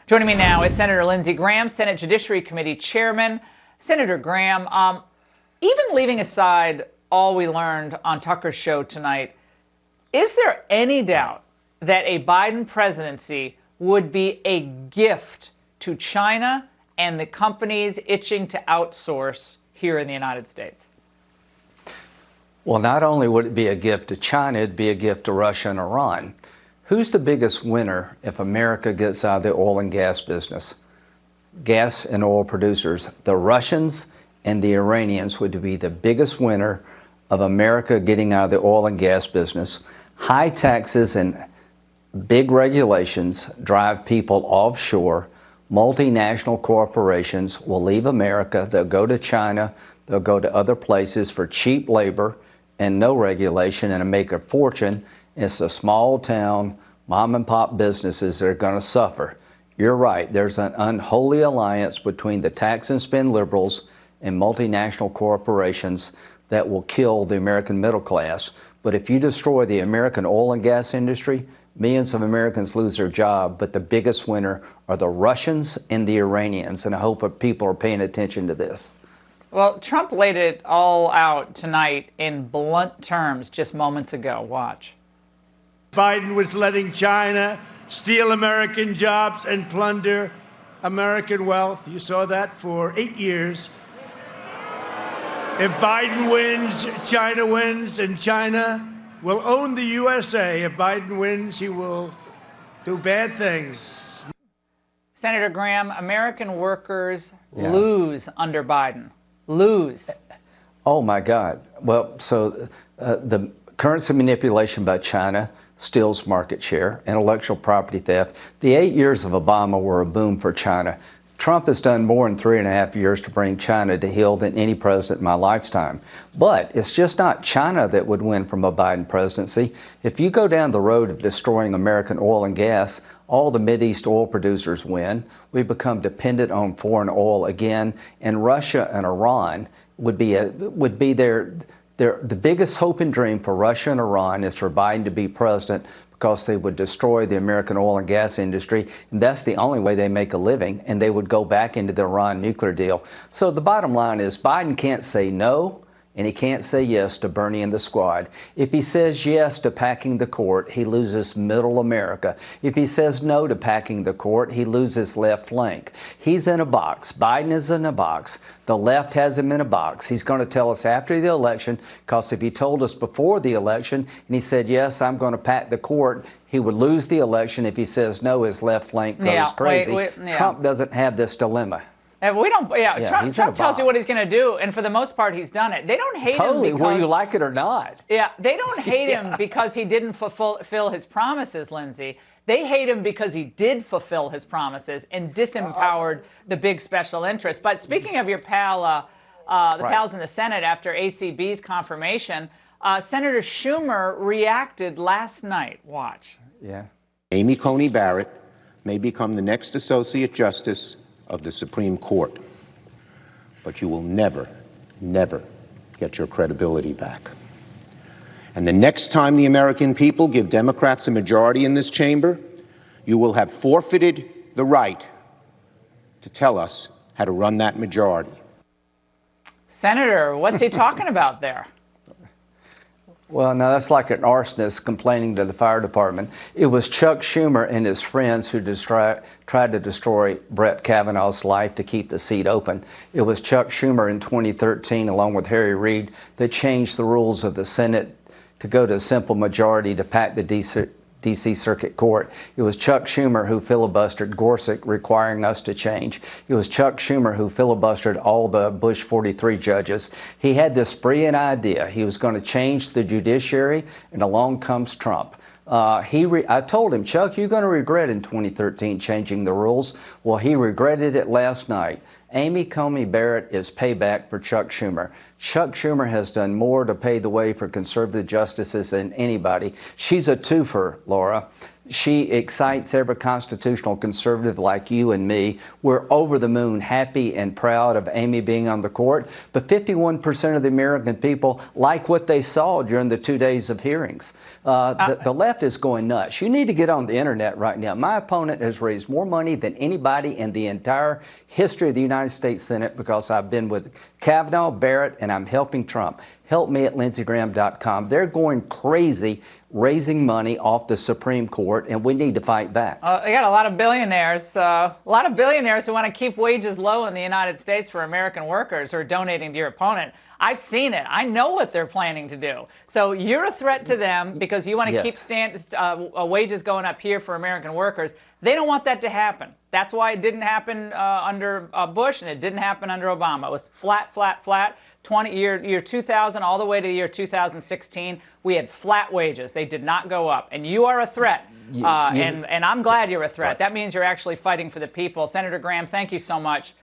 Joining me now is Senator Lindsey Graham, Senate Judiciary Committee Chairman. Senator Graham, even leaving aside all we learned on Tucker's show tonight, is there any doubt that a Biden presidency would be a gift to China and the companies itching to outsource here in the United States? Well, not only would it be a gift to China, it'd be a gift to Russia and Iran. Who's the biggest winner if America gets out of the oil and gas business? Gas and oil producers. The Russians and the Iranians would be the biggest winner of America getting out of the oil and gas business. High taxes and big regulations drive people offshore. Multinational corporations will leave America. They'll go to China. They'll go to other places for cheap labor and no regulation and make a fortune. It's the small town, mom and pop businesses that are going to suffer. You're right. There's an unholy alliance between the tax and spend liberals and multinational corporations that will kill the American middle class. But if you destroy the American oil and gas industry, millions of Americans lose their job. But the biggest winner are the Russians and the Iranians. And I hope that people are paying attention to this. Well, Trump laid it all out tonight in blunt terms just moments ago. Watch. Biden was letting China steal American jobs and plunder American wealth. You saw that for 8 years. If Biden wins, China wins, and China will own the USA. If Biden wins, he will do bad things. Senator Graham, American workers lose under Biden. Lose. Oh, my God. Well, so the currency manipulation by China steals market share, intellectual property theft. The 8 years of Obama were a boom for China. Trump has done more in 3.5 years to bring China to heel than any president in my lifetime. But it's just not China that would win from a Biden presidency. If you go down the road of destroying American oil and gas, all the Mideast oil producers win. We become dependent on foreign oil again, and Russia and Iran would be the biggest hope and dream for Russia and Iran is for Biden to be president because they would destroy the American oil and gas industry, and that's the only way they make a living, and they would go back into the Iran nuclear deal. So the bottom line is Biden can't say no, and he can't say yes to Bernie and the squad. If he says yes to packing the court, he loses middle America. If he says no to packing the court, he loses left flank. He's in a box. Biden is in a box. The left has him in a box. He's going to tell us after the election, because if he told us before the election and he said, yes, I'm going to pack the court, he would lose the election. If he says no, his left flank goes crazy. Trump doesn't have this dilemma. We don't. Trump tells you what he's going to do, and for the most part, he's done it. They don't hate him because, whether you like it or not. Yeah, they don't hate him because he didn't fulfill his promises, Lindsey. They hate him because he did fulfill his promises and disempowered the big special interest. But speaking of your pal, pals in the Senate after ACB's confirmation, Senator Schumer reacted last night. Watch. Yeah. Amy Coney Barrett may become the next Associate Justice of the Supreme Court, but you will never, never get your credibility back. And the next time the American people give Democrats a majority in this chamber, you will have forfeited the right to tell us how to run that majority. Senator, what's he talking about there? Well, no, that's like an arsonist complaining to the fire department. It was Chuck Schumer and his friends who tried to destroy Brett Kavanaugh's life to keep the seat open. It was Chuck Schumer in 2013, along with Harry Reid, that changed the rules of the Senate to go to a simple majority to pack the D.C. Circuit Court. It was Chuck Schumer who filibustered Gorsuch, requiring us to change. It was Chuck Schumer who filibustered all the Bush 43 judges. He had this brilliant idea. He was going to change the judiciary, and along comes Trump. I told him, Chuck, you're going to regret in 2013 changing the rules. Well, he regretted it last night. Amy Coney Barrett is payback for Chuck Schumer. Chuck Schumer has done more to pave the way for conservative justices than anybody. She's a twofer, Laura. She excites every constitutional conservative like you and me. We're over the moon happy and proud of Amy being on the court. But 51% of the American people like what they saw during the 2 days of hearings. The left is going nuts. You need to get on the internet right now. My opponent has raised more money than anybody in the entire history of the United States Senate because I've been with Kavanaugh, Barrett, and I'm helping Trump. Help me at lindseygraham.com. They're going crazy raising money off the Supreme Court, and we need to fight back. They got a lot of billionaires who want to keep wages low in the United States for American workers who are donating to your opponent. I've seen it. I know what they're planning to do. So you're a threat to them because you want to keep wages going up here for American workers. They don't want that to happen. That's why it didn't happen under Bush, and it didn't happen under Obama. It was flat, flat, flat. Year 2000 all the way to the year 2016, we had flat wages. They did not go up. And you are a threat. And I'm glad you're a threat. That means you're actually fighting for the people. Senator Graham, thank you so much.